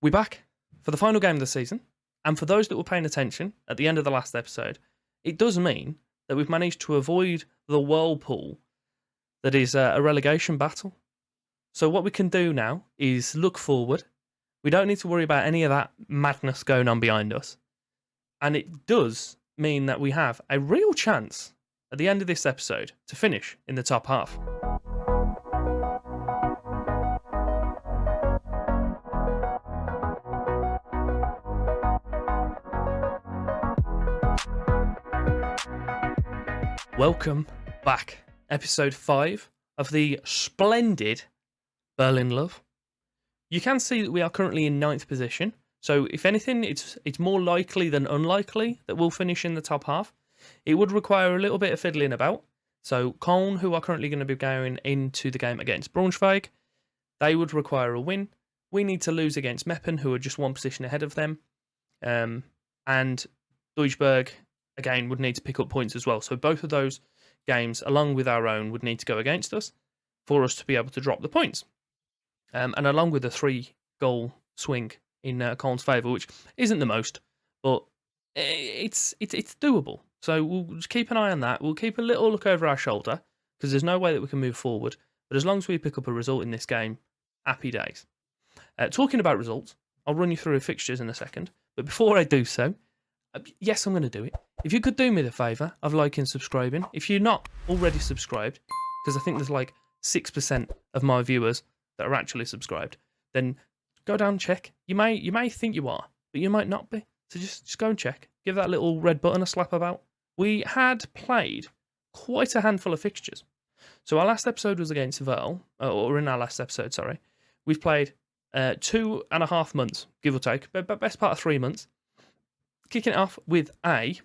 We're back for the final game of the season, and for those that were paying attention at the end of the last episode, it does mean that we've managed to avoid the whirlpool that is a relegation battle. So what we can do now is look forward. We don't need to worry about any of that madness going on behind us. And it does mean that we have a real chance at the end of this episode to finish in the top half. Welcome back. Episode 5 of the splendid Berlin Love. You can see that we are currently in 9th position. So if anything, it's more likely than unlikely that we'll finish in the top half. It would require a little bit of fiddling about. So Köln, who are currently going to be going into the game against Braunschweig, they would require a win. We need to lose against Mappen, who are just one position ahead of them. And Duisburg, again, would need to pick up points as well. So both of those games, along with our own, would need to go against us for us to be able to drop the points. And along with a 3-goal swing in Köln's favour, which isn't the most, but it's doable. So we'll just keep an eye on that. We'll keep a little look over our shoulder because there's no way that we can move forward. But as long as we pick up a result in this game, happy days. Talking about results, I'll run you through the fixtures in a second. But before I do so, yes, I'm going to do it. If you could do me the favour of liking and subscribing, if you're not already subscribed, because I think there's like 6% of my viewers that are actually subscribed, then go down and check. You may think you are, but you might not be. So just go and check. Give that little red button a slap about. We had played quite a handful of fixtures. So our last episode was against Verl, or in our last episode, sorry. We've played 2.5 months, give or take, but best part of 3 months. Kicking it off with a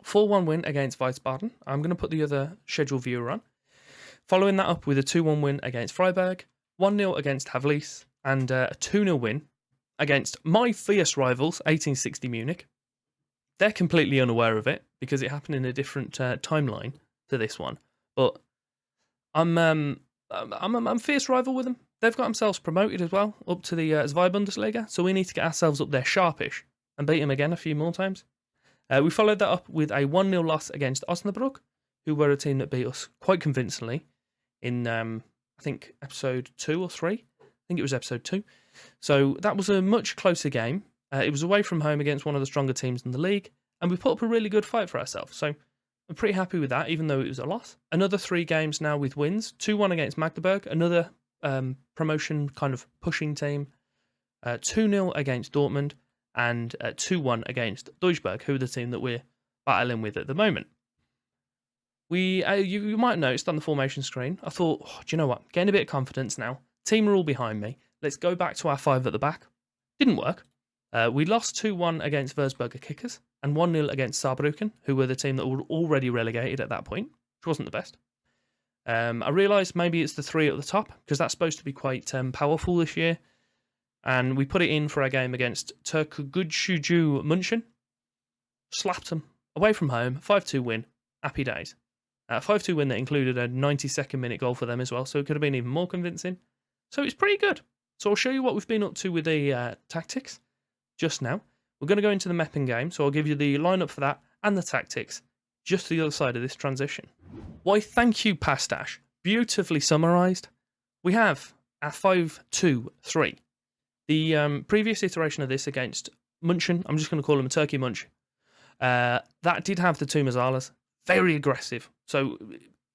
4-1 win against Wiesbaden. I'm going to put the other schedule viewer on. Following that up with a 2-1 win against Freiburg, 1-0 against Havlis, and a 2-0 win against my fierce rivals, 1860 Munich. They're completely unaware of it because it happened in a different timeline to this one. But I'm fierce rival with them. They've got themselves promoted as well up to the Zweibundesliga, so we need to get ourselves up there sharpish and beat them again a few more times. We followed that up with a 1-0 loss against Osnabrück, who were a team that beat us quite convincingly in, I think, episode 2 or 3. I think it was episode 2. So that was a much closer game. It was away from home against one of the stronger teams in the league, and we put up a really good fight for ourselves. So I'm pretty happy with that, even though it was a loss. Another 3 games now with wins. 2-1 against Magdeburg, another promotion kind of pushing team. 2-0 against Dortmund, and 2-1 against Duisburg, who are the team that we're battling with at the moment. You might have noticed on the formation screen, I thought, do you know what? Getting a bit of confidence now. Team are all behind me. Let's go back to our 5 at the back. Didn't work. We lost 2-1 against Würzburger Kickers and 1-0 against Saarbrücken, who were the team that were already relegated at that point, which wasn't the best. I realised maybe it's the 3 at the top, because that's supposed to be quite powerful this year. And we put it in for our game against Türkgücü München. Slapped them away from home, 5-2 win. Happy days. 5-2 win that included a 92nd minute goal for them as well, so it could have been even more convincing. So it's pretty good. So I'll show you what we've been up to with the tactics just now. We're going to go into the Mappen game, so I'll give you the lineup for that and the tactics just to the other side of this transition. Why, thank you, Pastash. Beautifully summarised. We have our 5-2-3. The previous iteration of this against München, I'm just going to call them a Turkey Munch, that did have the 2 Mazzalas. Very aggressive. So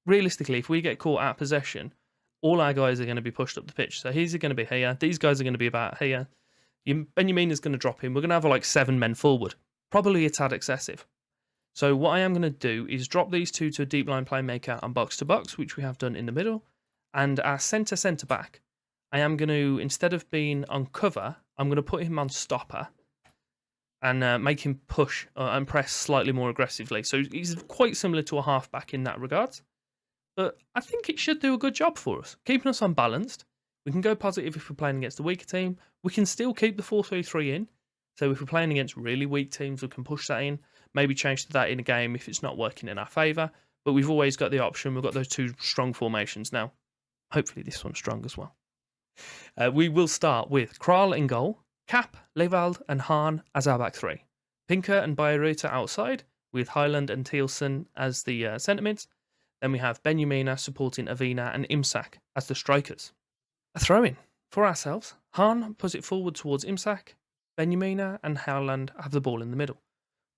realistically, if we get caught out of possession, all our guys are going to be pushed up the pitch. So he's going to be here. These guys are going to be about here. Benjamin is going to drop in. We're going to have like 7 men forward. Probably a tad excessive. So what I am going to do is drop these 2 to a deep line playmaker and box to box, which we have done in the middle. And our centre back, I am going to, instead of being on cover, I'm going to put him on stopper and make him push and press slightly more aggressively. So he's quite similar to a halfback in that regard. But I think it should do a good job for us, keeping us unbalanced. We can go positive if we're playing against a weaker team. We can still keep the 4-3-3 in. So if we're playing against really weak teams, we can push that in. Maybe change to that in a game if it's not working in our favour. But we've always got the option. We've got those 2 strong formations now. Hopefully this one's strong as well. We will start with Kral in goal. Cap, Levald, and Hahn as our back three. Pinker and Bayerita outside, with Highland and Thielsen as the centre mids. Then we have Benjamina supporting Avina and Imsak as the strikers. A throw-in for ourselves. Hahn puts it forward towards Imsak. Benjamina and Howland have the ball in the middle.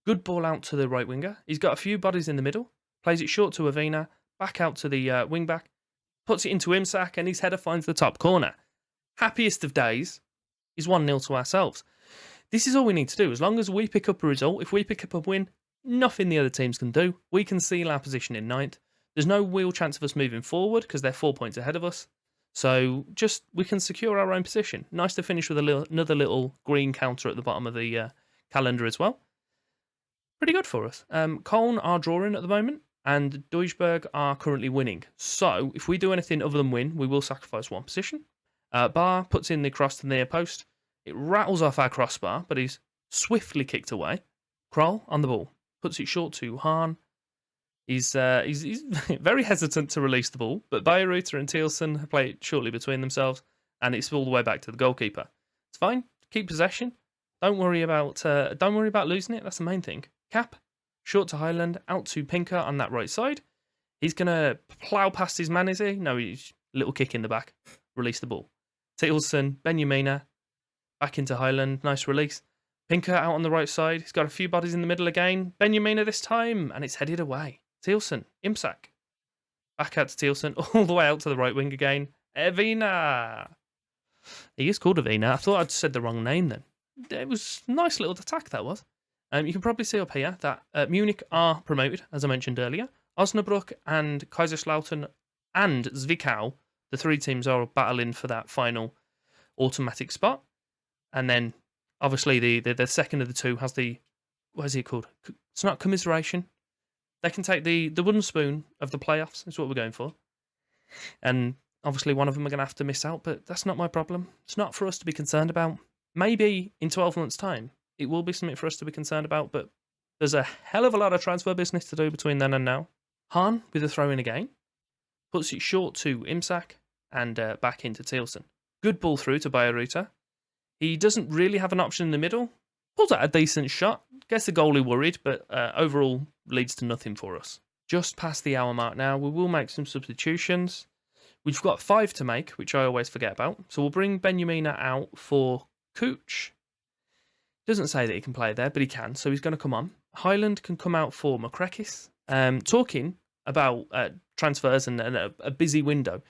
Good ball out to the right winger. He's got a few bodies in the middle. Plays it short to Avina. Back out to the wing back. Puts it into Imsak and his header finds the top corner. Happiest of days is 1-0 to ourselves. This is all we need to do. As long as we pick up a result, if we pick up a win, nothing the other teams can do. We can seal our position in ninth. There's no real chance of us moving forward because they're 4 points ahead of us. So just we can secure our own position. Nice to finish with another little green counter at the bottom of the calendar as well. Pretty good for us. Köln are drawing at the moment, and Duisburg are currently winning. So if we do anything other than win, we will sacrifice one position. Bar puts in the cross to the near post. It rattles off our crossbar, but he's swiftly kicked away. Kroll on the ball. Puts it short to Hahn. He's very hesitant to release the ball, but Bayerita and Thielsen play it shortly between themselves, and it's all the way back to the goalkeeper. It's fine. Keep possession. Don't worry about losing it. That's the main thing. Cap, short to Highland, out to Pinker on that right side. He's gonna plough past his man, is he? No, he's little kick in the back. Release the ball. Thielsen, Benjamina, back into Highland. Nice release. Pinker out on the right side. He's got a few bodies in the middle again. Benjamina this time, and it's headed away. Thielsen, Imsak. Back out to Thielsen, all the way out to the right wing again. Avina. He is called Avina. I thought I'd said the wrong name then. It was a nice little attack, that was. You can probably see up here that Munich are promoted, as I mentioned earlier. Osnabrück and Kaiserslautern and Zwickau, the three teams are battling for that final automatic spot. And then, obviously, the second of the two has the, what is it called? It's not commiseration. They can take the wooden spoon of the playoffs, is what we're going for. And obviously one of them are going to have to miss out, but that's not my problem. It's not for us to be concerned about. Maybe in 12 months' time, it will be something for us to be concerned about, but there's a hell of a lot of transfer business to do between then and now. Hahn with a throw in again. Puts it short to Imsak and back into Thielsen. Good ball through to Bayerita. He doesn't really have an option in the middle. Pulls out a decent shot. Gets the goalie worried, but overall leads to nothing for us. Just past the hour mark now. We will make some substitutions. We've got 5 to make, which I always forget about. So we'll bring Benjamina out for Cooch. Doesn't say that he can play there, but he can, so he's going to come on. Highland can come out for Makrekis. Talking about transfers and a busy window,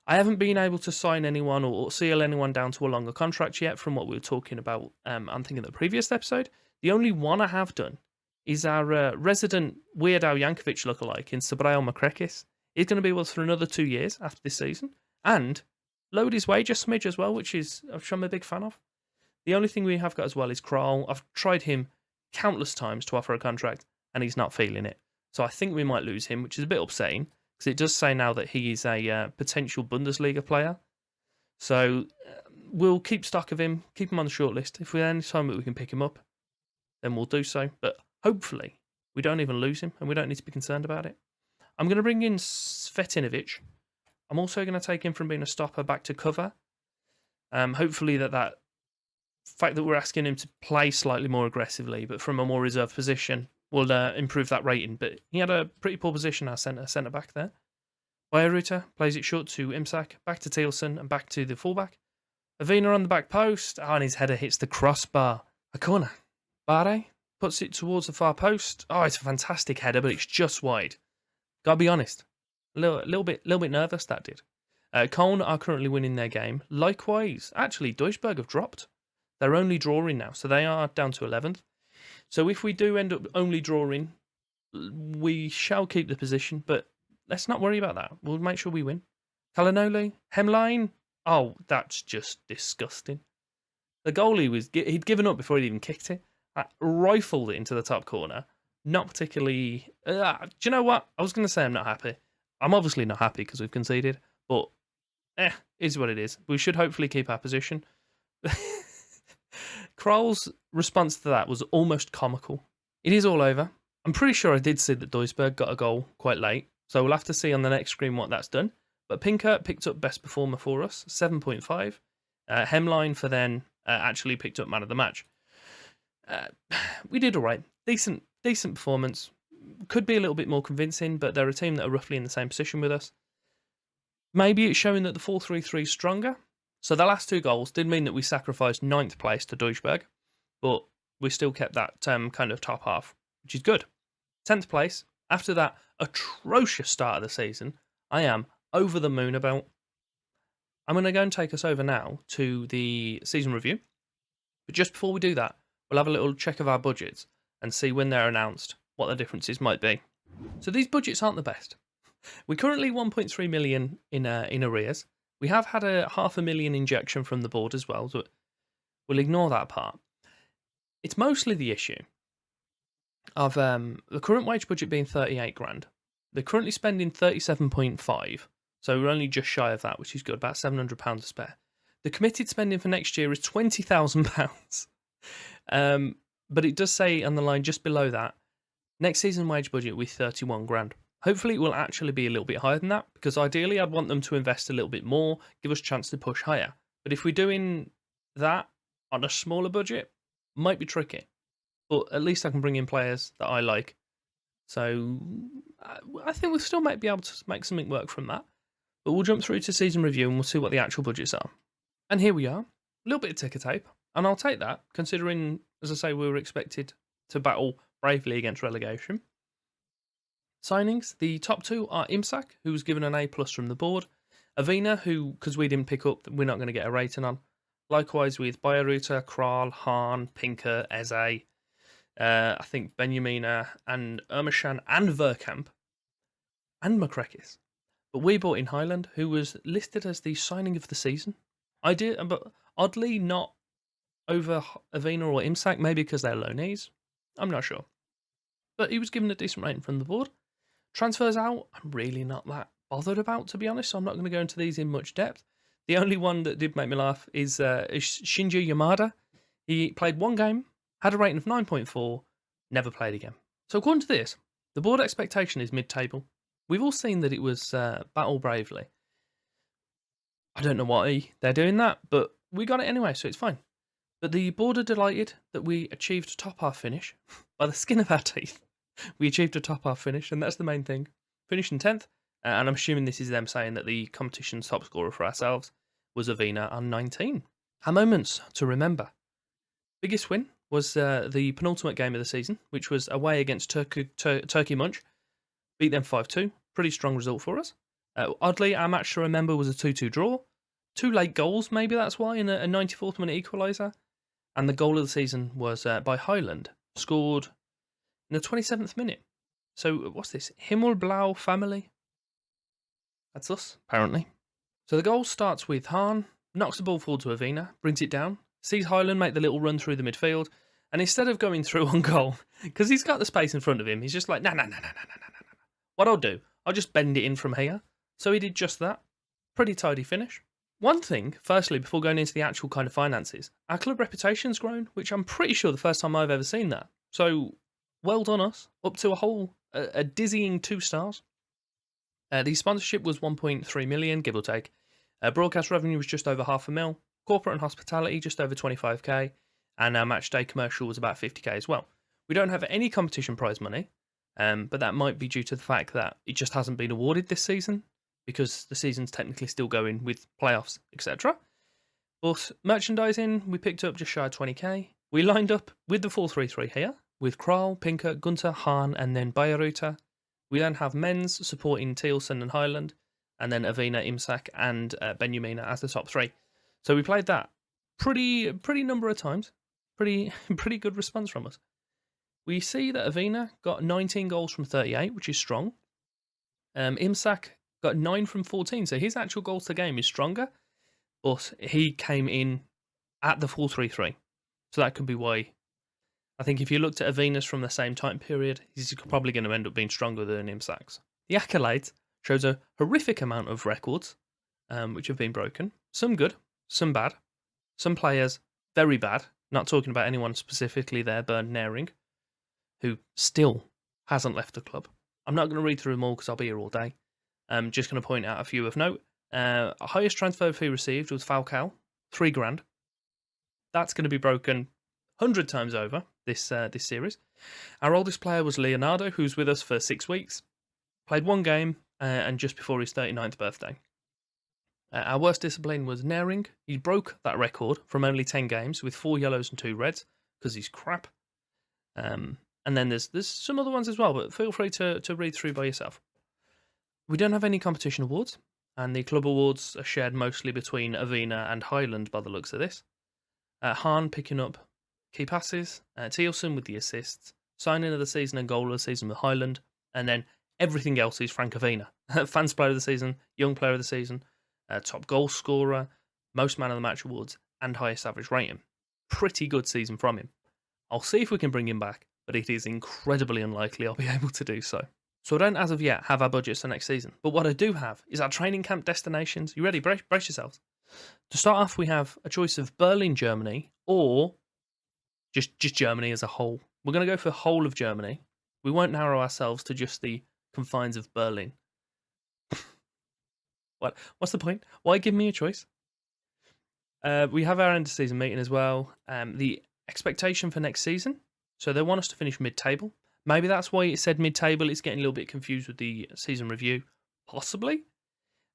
I haven't been able to sign anyone or seal anyone down to a longer contract yet from what we were talking about, I'm thinking the previous episode. The only one I have done is our resident Weird Al Yankovic lookalike in Sabrail Makrekis. He's going to be with us for another 2 years after this season, and load his wage a smidge as well, which I'm a big fan of. The only thing we have got as well is Kroll. I've tried him countless times to offer a contract, and he's not feeling it. So I think we might lose him, which is a bit upsetting, because it does say now that he is a potential Bundesliga player. So we'll keep stock of him, keep him on the shortlist. If we any time that we can pick him up, then we'll do so. But hopefully we don't even lose him, and we don't need to be concerned about it. I'm going to bring in Svetinovic. I'm also going to take him from being a stopper back to cover. Hopefully that fact that we're asking him to play slightly more aggressively, but from a more reserved position, will improve that rating. But he had a pretty poor position, our centre back there. Bayerita plays it short to Imsak, back to Thielsen, and back to the fullback. Avina on the back post, and his header hits the crossbar. A corner. Bare puts it towards the far post. Oh, it's a fantastic header, but it's just wide. Gotta be honest, a little bit nervous that did. Köln are currently winning their game. Likewise, actually, Duisburg have dropped. They're only drawing now, so they are down to 11th. So if we do end up only drawing, we shall keep the position, but let's not worry about that. We'll make sure we win. Kalinoli, Hemline. Oh, that's just disgusting. The goalie he'd given up before he'd even kicked it. Rifled it into the top corner. Not particularly. Do you know what? I was going to say I'm not happy. I'm obviously not happy because we've conceded, but is what it is. We should hopefully keep our position. Kroll's response to that was almost comical. It is all over. I'm pretty sure I did see that Duisburg got a goal quite late, so we'll have to see on the next screen what that's done. But Pinker picked up best performer for us, 7.5. Hemline for then actually picked up man of the match. We did all right. Decent performance. Could be a little bit more convincing, but they're a team that are roughly in the same position with us. Maybe it's showing that the 4-3-3 is stronger. So the last 2 goals did mean that we sacrificed 9th place to Duisburg, but we still kept that kind of top half, which is good. 10th place, after that atrocious start of the season, I am over the moon about. I'm going to go and take us over now to the season review. But just before we do that, we'll have a little check of our budgets and see when they're announced what the differences might be. So these budgets aren't the best. We're currently 1.3 million in arrears. We have had a 500,000 injection from the board as well, so we'll ignore that part. It's mostly the issue of the current wage budget being 38 grand. They're currently spending 37.5, so we're only just shy of that, which is good, about £700 to spare. The committed spending for next year is £20,000. But it does say on the line just below that, next season wage budget with 31 grand. Hopefully it will actually be a little bit higher than that, because ideally I'd want them to invest a little bit more, give us a chance to push higher. But if we're doing that on a smaller budget, might be tricky. But at least I can bring in players that I like. So I think we still might be able to make something work from that. But we'll jump through to season review and we'll see what the actual budgets are. And here we are, a little bit of ticker tape. And I'll take that, considering, as I say, we were expected to battle bravely against relegation. Signings, the top 2 are Imsak, who was given an A+ from the board. Avina, who, because we didn't pick up, we're not going to get a rating on. Likewise with Bayerruter, Kral, Hahn, Pinker, Eze, I think Benjamina, and Ermashan, and Verkamp, and Makrekis. But we bought in Highland, who was listed as the signing of the season. But oddly not over Avina or Imsak, maybe because they're loanees. I'm not sure. But he was given a decent rating from the board. Transfers out, I'm really not that bothered about, to be honest, so I'm not going to go into these in much depth. The only one that did make me laugh is Shinji Yamada. He played 1 game, had a rating of 9.4, never played again. So according to this, the board expectation is mid-table. We've all seen that it was battle bravely. I don't know why they're doing that, but we got it anyway, so it's fine. But the board are delighted that we achieved a top half finish by the skin of our teeth. We achieved a top half finish, and that's the main thing. Finishing 10th, and I'm assuming this is them saying that the competition's top scorer for ourselves was Avina on 19. Our moments to remember. Biggest win was the penultimate game of the season, which was away against Turkey Munch. Beat them 5-2. Pretty strong result for us. Oddly, our match to remember was a 2-2 draw. 2 late goals, maybe that's why, in a 94th minute equaliser. And the goal of the season was by Highland, scored in the 27th minute. So what's this? Himmelblau family? That's us, apparently. So the goal starts with Hahn, knocks the ball forward to Avina, brings it down, sees Highland make the little run through the midfield, and instead of going through on goal, because he's got the space in front of him, he's just like, nah. What I'll do, I'll just bend it in from here. So he did just that. Pretty tidy finish. One thing, firstly, before going into the actual kind of finances, our club reputation's grown, which I'm pretty sure the first time I've ever seen that. So, well done us. Up to a dizzying 2 stars. The sponsorship was 1.3 million, give or take. Broadcast revenue was just over £500,000. Corporate and hospitality, just over 25k. And our match day commercial was about 50k as well. We don't have any competition prize money, but that might be due to the fact that it just hasn't been awarded this season, because the season's technically still going with playoffs, etc. But merchandising, we picked up just shy of 20k. We lined up with the 4-3-3 here, with Kral, Pinker, Gunter, Hahn, and then Bayerruter. We then have men's supporting Thielsen and Highland, and then Avina, Imsak, and Benjamina as the top 3. So we played that pretty number of times. Pretty good response from us. We see that Avina got 19 goals from 38, which is strong. Imsak got 9 from 14, so his actual goals to game is stronger, but he came in at the 4-3-3. So that could be why. I think if you looked at Avina's from the same time period, he's probably going to end up being stronger than Imsak's. The accolades shows a horrific amount of records, which have been broken. Some good, some bad. Some players, very bad. Not talking about anyone specifically there, Bernd Naring, who still hasn't left the club. I'm not going to read through them all because I'll be here all day. I'm just going to point out a few of note. Highest transfer fee received was Falcao, £3,000. That's going to be broken 100 times over this series. Our oldest player was Leonardo, who's with us for 6 weeks. Played 1 game and just before his 39th birthday. Our worst discipline was Naring. He broke that record from only 10 games with 4 yellows and 2 reds because he's crap. And then there's some other ones as well, but feel free to read through by yourself. We don't have any competition awards, and the club awards are shared mostly between Avena and Highland by the looks of this. Hahn picking up key passes, Thielsen with the assists, signing of the season and goal of the season with Highland, and then everything else is Frank Avena. Fans player of the season, young player of the season, top goal scorer, most man of the match awards, and highest average rating. Pretty good season from him. I'll see if we can bring him back, but it is incredibly unlikely I'll be able to do so. So I don't, as of yet, have our budgets for next season. But what I do have is our training camp destinations. You ready? Brace yourselves. To start off, we have a choice of Berlin, Germany, or just Germany as a whole. We're going to go for the whole of Germany. We won't narrow ourselves to just the confines of Berlin. What's the point? Why give me a choice? We have our end of season meeting as well. The expectation for next season. So they want us to finish mid-table. Maybe that's why it said mid-table. It's getting a little bit confused with the season review. Possibly.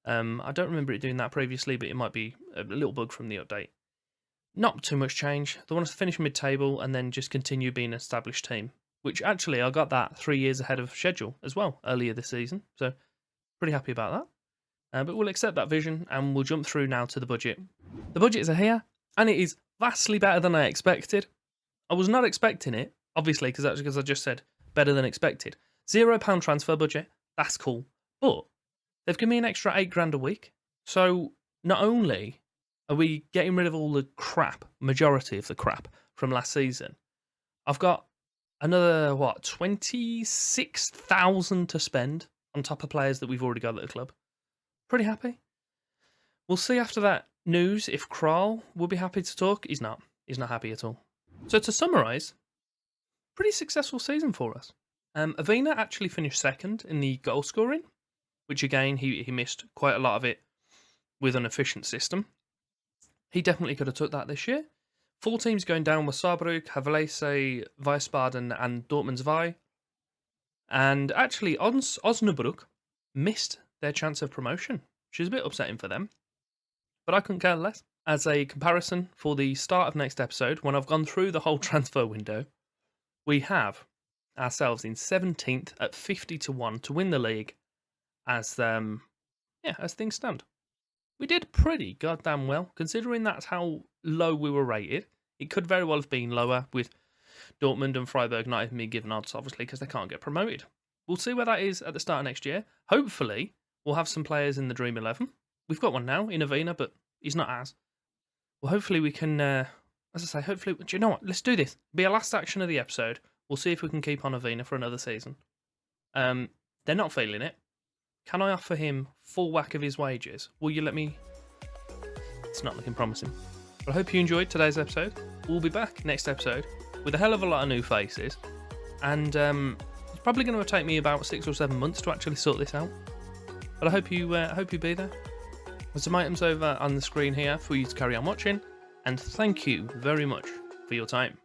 I don't remember it doing that previously, but it might be a little bug from the update. Not too much change. They want us to finish mid-table and then just continue being an established team. Which actually, I got that 3 years ahead of schedule as well, earlier this season. So, pretty happy about that. But we'll accept that vision and we'll jump through now to the budget. The budgets are here, and it is vastly better than I expected. I was not expecting it, obviously, because I just said better than expected. £0 transfer budget, that's cool. But they've given me an extra £8,000 a week. So not only are we getting rid of all the crap, majority of the crap from last season, I've got another, 26,000 to spend on top of players that we've already got at the club. Pretty happy. We'll see after that news if Kral will be happy to talk. He's not. He's not happy at all. So to summarise, pretty successful season for us. Avena actually finished second in the goal scoring, which again, he missed quite a lot of it with an efficient system. He definitely could have took that this year. 4 teams going down were Saarbrück, Havelese, Wiesbaden and Dortmund 2. And actually, Osnabrück missed their chance of promotion, which is a bit upsetting for them. But I couldn't care less. As a comparison for the start of next episode, when I've gone through the whole transfer window, we have ourselves in 17th at 50-1 to win the league as things stand. We did pretty goddamn well, considering that's how low we were rated. It could very well have been lower, with Dortmund and Freiburg not even being given odds, obviously, because they can't get promoted. We'll see where that is at the start of next year. Hopefully, we'll have some players in the Dream 11. We've got one now in Avena, but he's not as. Well, hopefully we can, as I say, hopefully, do you know what? Let's do this. Be a last action of the episode. We'll see if we can keep on Avena for another season. They're not feeling it. Can I offer him full whack of his wages? Will you let me? It's not looking promising. But I hope you enjoyed today's episode. We'll be back next episode with a hell of a lot of new faces. And it's probably going to take me about 6 or 7 months to actually sort this out. But I hope you be there. There's some items over on the screen here for you to carry on watching. And thank you very much for your time.